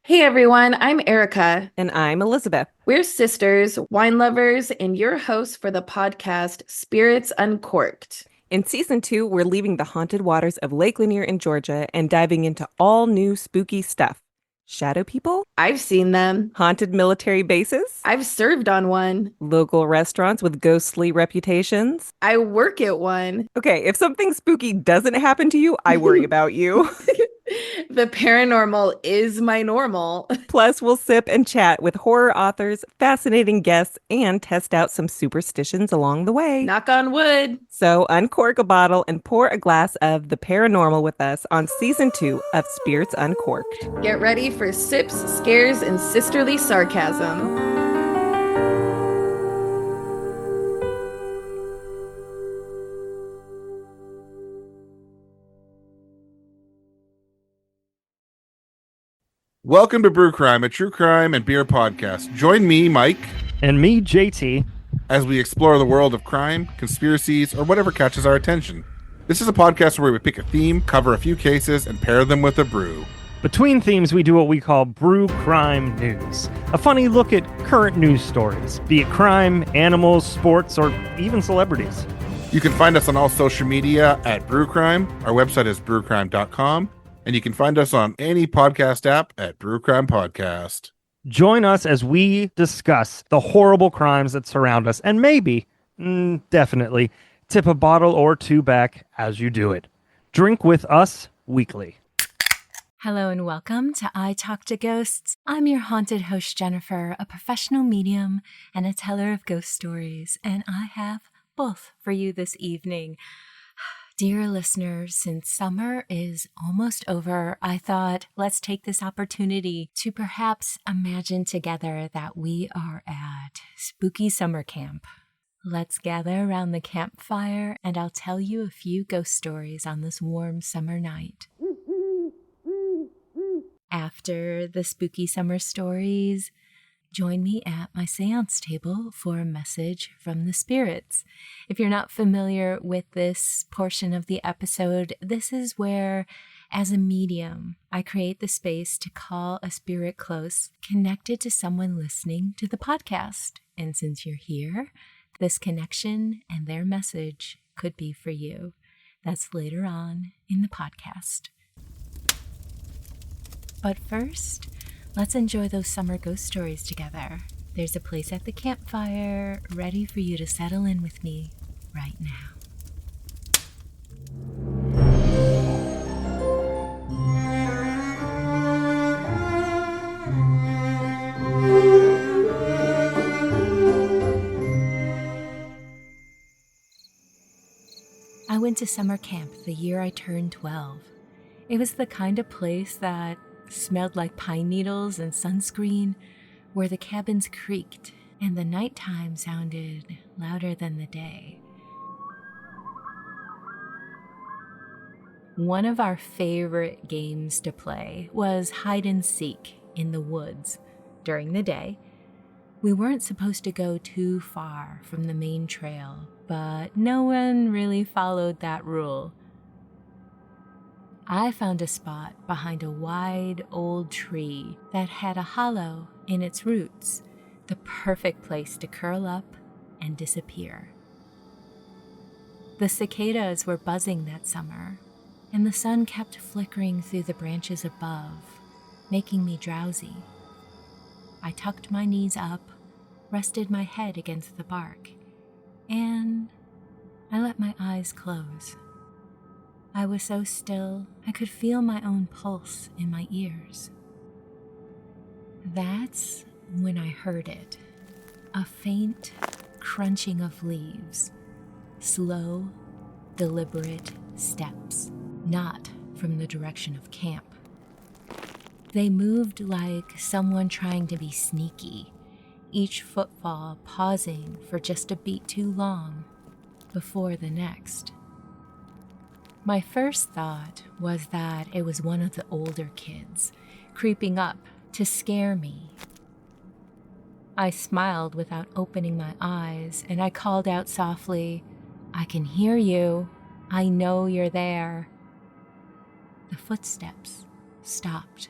Hey everyone, I'm Erica. And I'm Elizabeth. We're sisters, wine lovers, and your hosts for the podcast Spirits Uncorked. In season 2, we're leaving the haunted waters of Lake Lanier in Georgia and diving into all new spooky stuff. Shadow people, I've seen them. haunted military bases, I've served on one. local restaurants with ghostly reputations. I work at one. Okay, if something spooky doesn't happen to you, I worry about you. The paranormal is my normal. Plus, we'll sip and chat with horror authors, fascinating guests, and test out some superstitions along the way. Knock on wood. So uncork a bottle and pour a glass of the paranormal with us on season 2 of Spirits Uncorked. Get ready for sips, scares, and sisterly sarcasm. Welcome to Brew Crime, a true crime and beer podcast. Join me, Mike, and me, JT, as we explore the world of crime, conspiracies, or whatever catches our attention. This is a podcast where we pick a theme, cover a few cases, and pair them with a brew. Between themes, we do what we call Brew Crime News, a funny look at current news stories, be it crime, animals, sports, or even celebrities. You can find us on all social media at Brew Crime. Our website is brewcrime.com. And you can find us on any podcast app at Brew Crime Podcast. Join us as we discuss the horrible crimes that surround us and maybe, definitely, tip a bottle or two back as you do it. Drink with us weekly. Hello and welcome to I Talk to Ghosts. I'm your haunted host, Jennifer, a professional medium and a teller of ghost stories, and I have both for you this evening. Dear listeners, since summer is almost over, I thought let's take this opportunity to perhaps imagine together that we are at spooky summer camp. Let's gather around the campfire and I'll tell you a few ghost stories on this warm summer night. After the spooky summer stories, join me at my seance table for a message from the spirits. If you're not familiar with this portion of the episode, this is where, as a medium, I create the space to call a spirit close, connected to someone listening to the podcast. And since you're here, this connection and their message could be for you. That's later on in the podcast. But first, let's enjoy those summer ghost stories together. There's a place at the campfire ready for you to settle in with me right now. I went to summer camp the year I turned 12. It was the kind of place that smelled like pine needles and sunscreen, where the cabins creaked and the nighttime sounded louder than the day. One of our favorite games to play was hide and seek in the woods. During the day, we weren't supposed to go too far from the main trail, but no one really followed that rule. I found a spot behind a wide old tree that had a hollow in its roots, the perfect place to curl up and disappear. The cicadas were buzzing that summer, and the sun kept flickering through the branches above, making me drowsy. I tucked my knees up, rested my head against the bark, and I let my eyes close. I was so still, I could feel my own pulse in my ears. That's when I heard it, a faint crunching of leaves, slow, deliberate steps, not from the direction of camp. They moved like someone trying to be sneaky, each footfall pausing for just a beat too long before the next. My first thought was that it was one of the older kids creeping up to scare me. I smiled without opening my eyes, and I called out softly, "I can hear you. I know you're there." The footsteps stopped.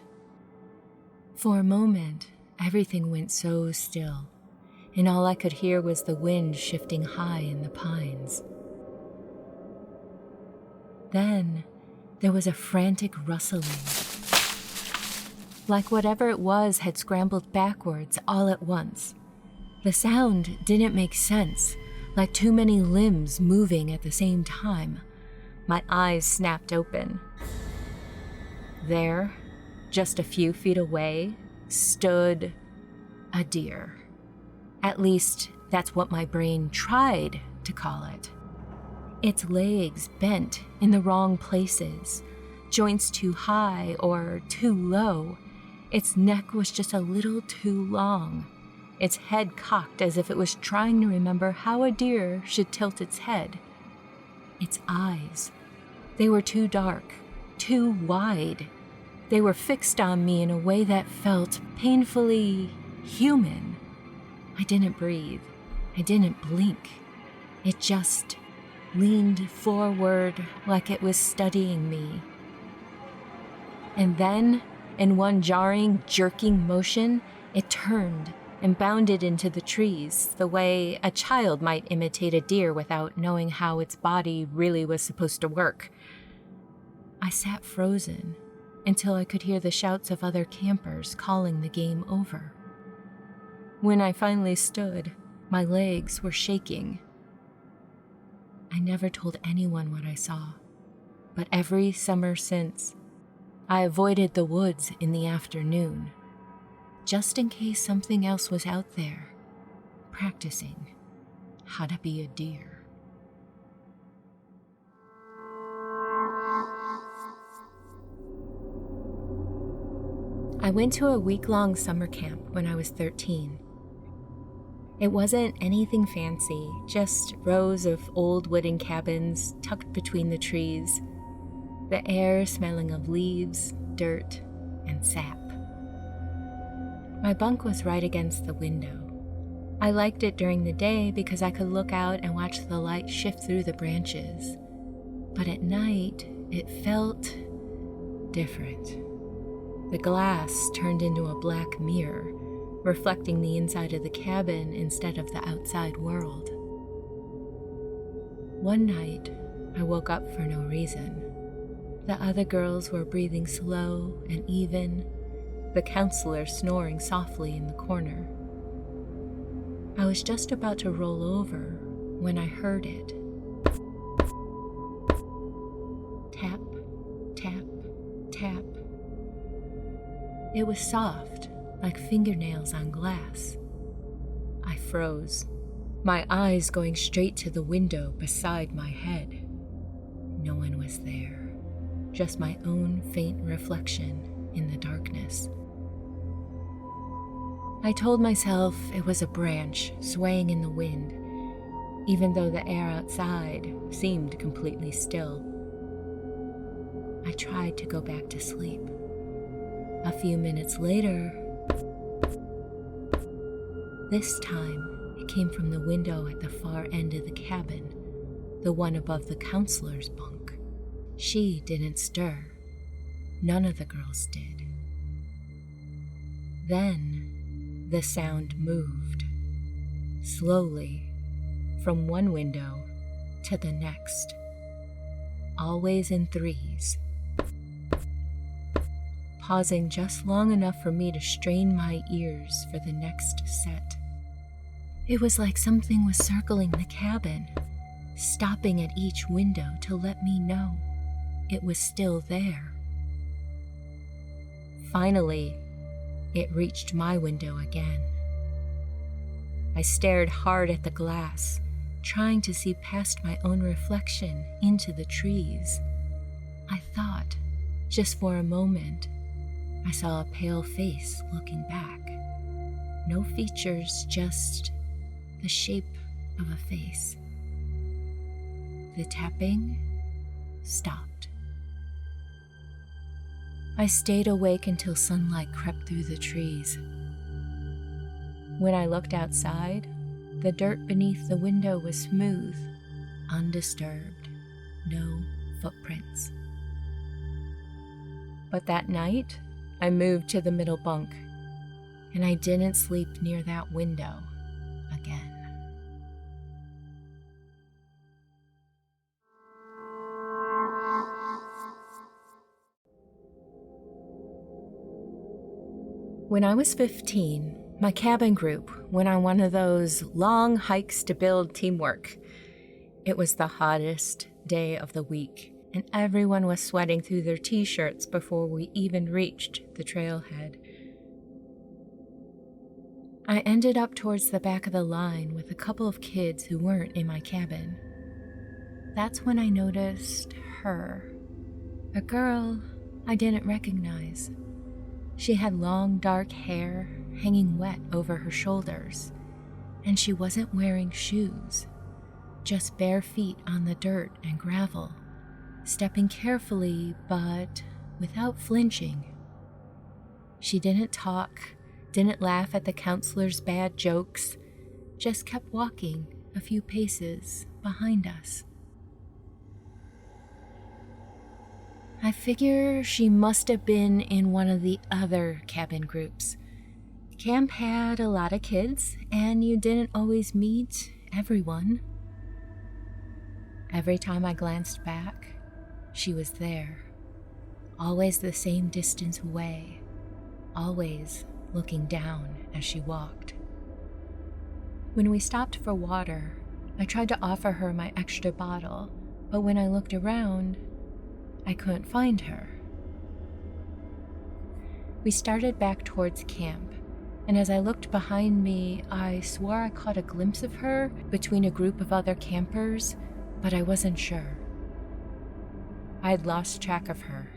For a moment, everything went so still, and all I could hear was the wind shifting high in the pines. Then, there was a frantic rustling, like whatever it was had scrambled backwards all at once. The sound didn't make sense, like too many limbs moving at the same time. My eyes snapped open. There, just a few feet away, stood a deer. At least, that's what my brain tried to call it. Its legs bent in the wrong places, joints too high or too low. Its neck was just a little too long. Its head cocked as if it was trying to remember how a deer should tilt its head. Its eyes, they were too dark, too wide. They were fixed on me in a way that felt painfully human. I didn't breathe. I didn't blink. It just leaned forward like it was studying me. And then, in one jarring, jerking motion, it turned and bounded into the trees the way a child might imitate a deer without knowing how its body really was supposed to work. I sat frozen until I could hear the shouts of other campers calling the game over. When I finally stood, my legs were shaking. I never told anyone what I saw, but every summer since, I avoided the woods in the afternoon, just in case something else was out there, practicing how to be a deer. I went to a week-long summer camp when I was 13. It wasn't anything fancy, just rows of old wooden cabins tucked between the trees, the air smelling of leaves, dirt, and sap. My bunk was right against the window. I liked it during the day because I could look out and watch the light shift through the branches. But at night, it felt different. The glass turned into a black mirror, reflecting the inside of the cabin instead of the outside world. One night, I woke up for no reason. The other girls were breathing slow and even, the counselor snoring softly in the corner. I was just about to roll over when I heard it. Tap, tap, tap. It was soft, like fingernails on glass. I froze, my eyes going straight to the window beside my head. No one was there, just my own faint reflection in the darkness. I told myself it was a branch swaying in the wind, even though the air outside seemed completely still. I tried to go back to sleep. A few minutes later, this time it came from the window at the far end of the cabin, the one above the counselor's bunk. She didn't stir. None of the girls did. Then the sound moved, slowly, from one window to the next, always in threes, pausing just long enough for me to strain my ears for the next set. It was like something was circling the cabin, stopping at each window to let me know it was still there. Finally, it reached my window again. I stared hard at the glass, trying to see past my own reflection into the trees. I thought, just for a moment, I saw a pale face looking back. No features, just the shape of a face. The tapping stopped. I stayed awake until sunlight crept through the trees. When I looked outside, the dirt beneath the window was smooth, undisturbed, no footprints. But that night, I moved to the middle bunk and I didn't sleep near that window again. When I was 15, my cabin group went on one of those long hikes to build teamwork. It was the hottest day of the week, and everyone was sweating through their t-shirts before we even reached the trailhead. I ended up towards the back of the line with a couple of kids who weren't in my cabin. That's when I noticed her, a girl I didn't recognize. She had long dark hair hanging wet over her shoulders, and she wasn't wearing shoes, just bare feet on the dirt and gravel, stepping carefully but without flinching. She didn't talk, didn't laugh at the counselor's bad jokes, just kept walking a few paces behind us. I figure she must have been in one of the other cabin groups. Camp had a lot of kids, and you didn't always meet everyone. Every time I glanced back, she was there, always the same distance away, always looking down as she walked. When we stopped for water, I tried to offer her my extra bottle, but when I looked around, I couldn't find her. We started back towards camp, and as I looked behind me, I swore I caught a glimpse of her between a group of other campers, but I wasn't sure. I had lost track of her.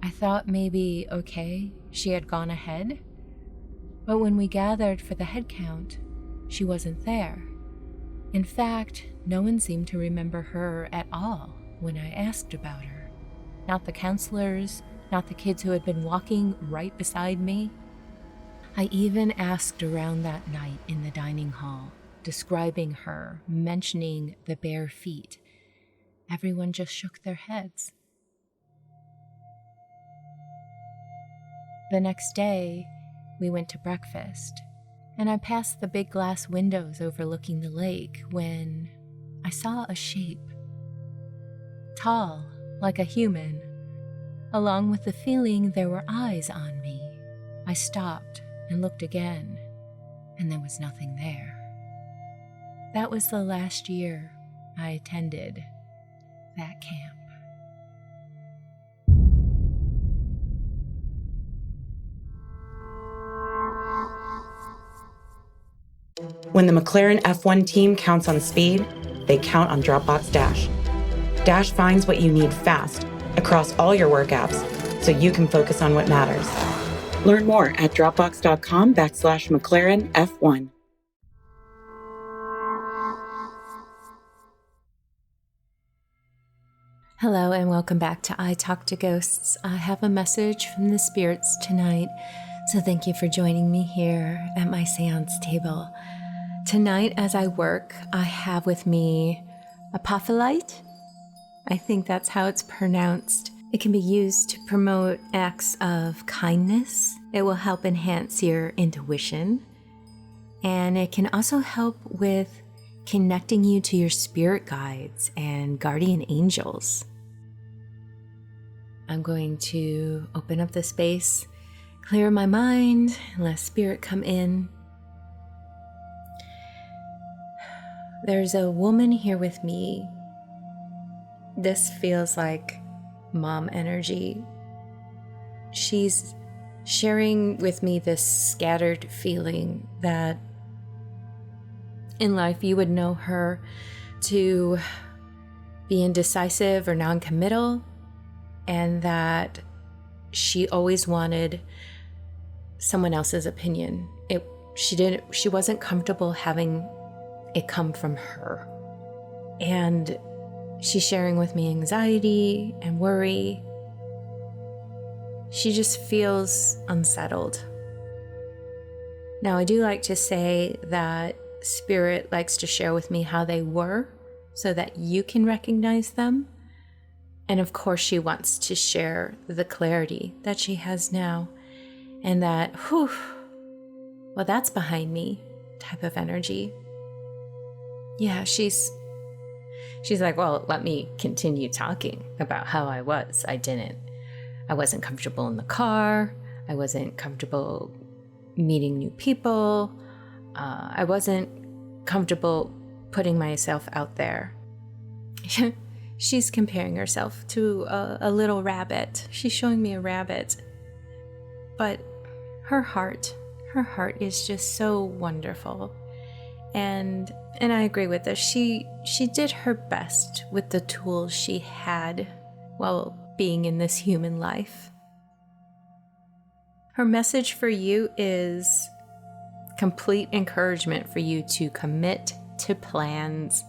I thought maybe, okay, she had gone ahead, but when we gathered for the head count, she wasn't there. In fact, no one seemed to remember her at all when I asked about her. Not the counselors, not the kids who had been walking right beside me. I even asked around that night in the dining hall, describing her, mentioning the bare feet. Everyone just shook their heads. The next day, we went to breakfast, and I passed the big glass windows overlooking the lake when I saw a shape. Tall, like a human. Along with the feeling there were eyes on me, I stopped and looked again, and there was nothing there. That was the last year I attended that camp. When the McLaren F1 team counts on speed, they count on Dropbox Dash. Dash finds what you need fast across all your work apps so you can focus on what matters. Learn more at dropbox.com/McLaren F1. Hello and welcome back to I Talk to Ghosts. I have a message from the spirits tonight, so thank you for joining me here at my seance table. Tonight as I work, I have with me apophyllite. I think that's how it's pronounced. It can be used to promote acts of kindness. It will help enhance your intuition. And it can also help with connecting you to your spirit guides and guardian angels. I'm going to open up the space, clear my mind, and let spirit come in. There's a woman here with me. This feels like mom energy. She's sharing with me this scattered feeling that in life you would know her to be indecisive or non-committal, and that she always wanted someone else's opinion. She wasn't comfortable having it come from her. And she's sharing with me anxiety and worry. She just feels unsettled. Now, I do like to say that Spirit likes to share with me how they were so that you can recognize them. And of course, she wants to share the clarity that she has now. and that, whew, well, that's behind me type of energy. Yeah, she's like, well, let me continue talking about how I was. I wasn't comfortable in the car. I wasn't comfortable meeting new people. I wasn't comfortable putting myself out there. She's comparing herself to a little rabbit. She's showing me a rabbit. But her heart is just so wonderful. And I agree with this. She did her best with the tools she had while being in this human life. Her message for you is complete encouragement for you to commit to plans.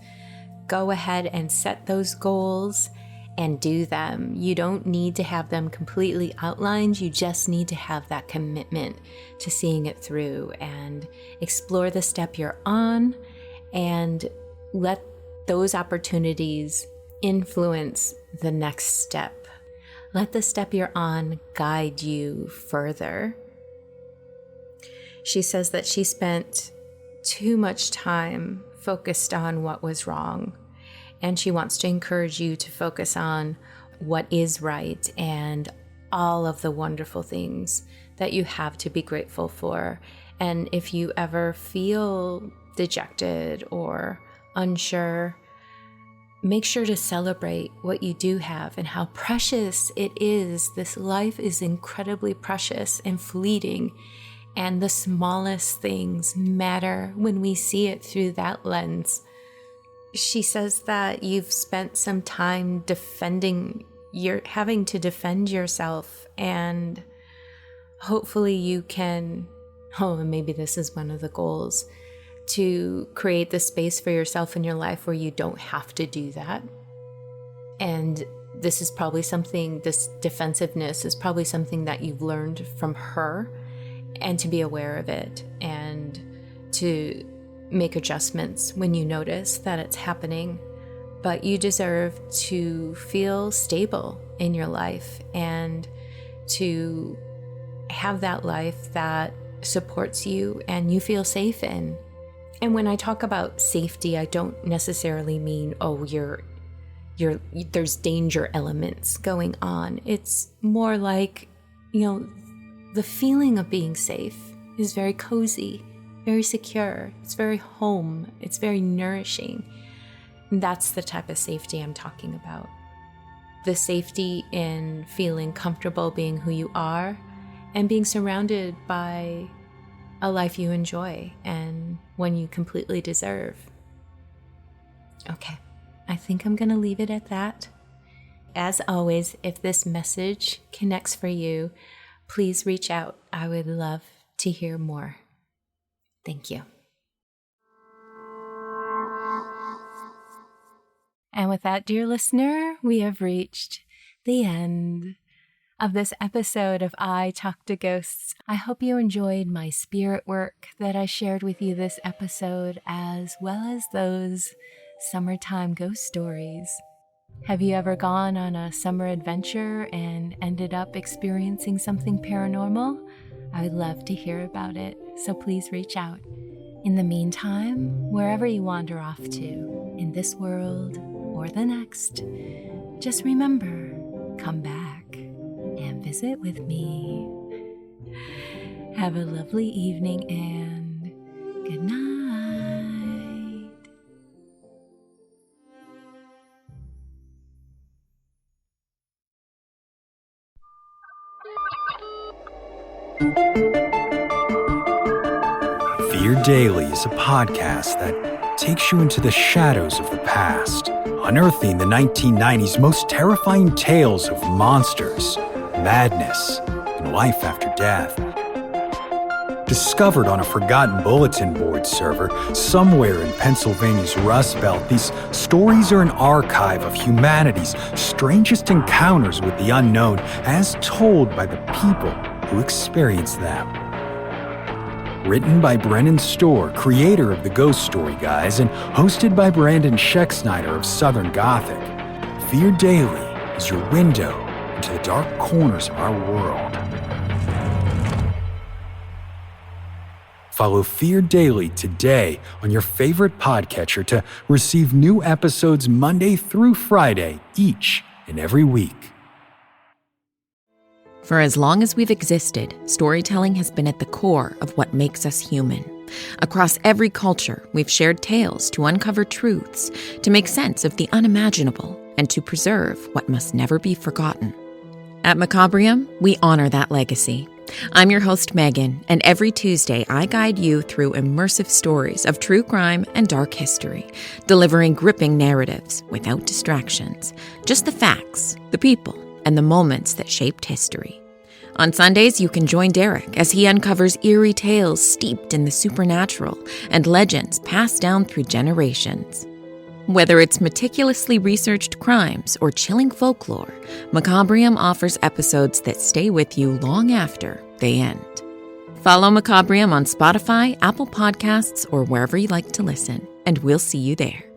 Go ahead and set those goals and do them. You don't need to have them completely outlined. You just need to have that commitment to seeing it through and explore the step you're on and let those opportunities influence the next step. Let the step you're on guide you further. She says that she spent too much time focused on what was wrong, and she wants to encourage you to focus on what is right and all of the wonderful things that you have to be grateful for. And if you ever feel dejected or unsure, make sure to celebrate what you do have and how precious it is. This life is incredibly precious and fleeting, and the smallest things matter when we see it through that lens. She says that you've spent some time having to defend yourself, and hopefully you can, and maybe this is one of the goals, to create the space for yourself in your life where you don't have to do that. And this is probably something, this defensiveness is probably something that you've learned from her, and to be aware of it and to make adjustments when you notice that it's happening. But you deserve to feel stable in your life and to have that life that supports you and you feel safe in. And when I talk about safety, I don't necessarily mean, there's danger elements going on. It's more like, the feeling of being safe is very cozy, very secure. It's very home. It's very nourishing. And that's the type of safety I'm talking about. The safety in feeling comfortable being who you are and being surrounded by a life you enjoy and one you completely deserve. Okay, I think I'm going to leave it at that. As always, if this message connects for you, please reach out. I would love to hear more. Thank you. And with that, dear listener, we have reached the end of this episode of I Talk to Ghosts. I hope you enjoyed my spirit work that I shared with you this episode, as well as those summertime ghost stories. Have you ever gone on a summer adventure and ended up experiencing something paranormal? I would love to hear about it, so please reach out. In the meantime, wherever you wander off to, in this world or the next, just remember, come back and visit with me. Have a lovely evening and good night. Fear Daily is a podcast that takes you into the shadows of the past, unearthing the 1990s most terrifying tales of monsters, madness, and life after death. Discovered on a forgotten bulletin board server somewhere in Pennsylvania's Rust Belt, these stories are an archive of humanity's strangest encounters with the unknown, as told by the people who experienced them. Written by Brennan Storr, creator of the Ghost Story Guys, and hosted by Brandon Schecksnyder of Southern Gothic, Fear Daily is your window into the dark corners of our world. Follow Fear Daily today on your favorite podcatcher to receive new episodes Monday through Friday, each and every week. For as long as we've existed, storytelling has been at the core of what makes us human. Across every culture, we've shared tales to uncover truths, to make sense of the unimaginable, and to preserve what must never be forgotten. At Macabrium, we honor that legacy. I'm your host, Megan, and every Tuesday I guide you through immersive stories of true crime and dark history, delivering gripping narratives without distractions, just the facts, the people, and the moments that shaped history. On Sundays, you can join Derek as he uncovers eerie tales steeped in the supernatural and legends passed down through generations. Whether it's meticulously researched crimes or chilling folklore, Macabrium offers episodes that stay with you long after they end. Follow Macabrium on Spotify, Apple Podcasts, or wherever you like to listen, and we'll see you there.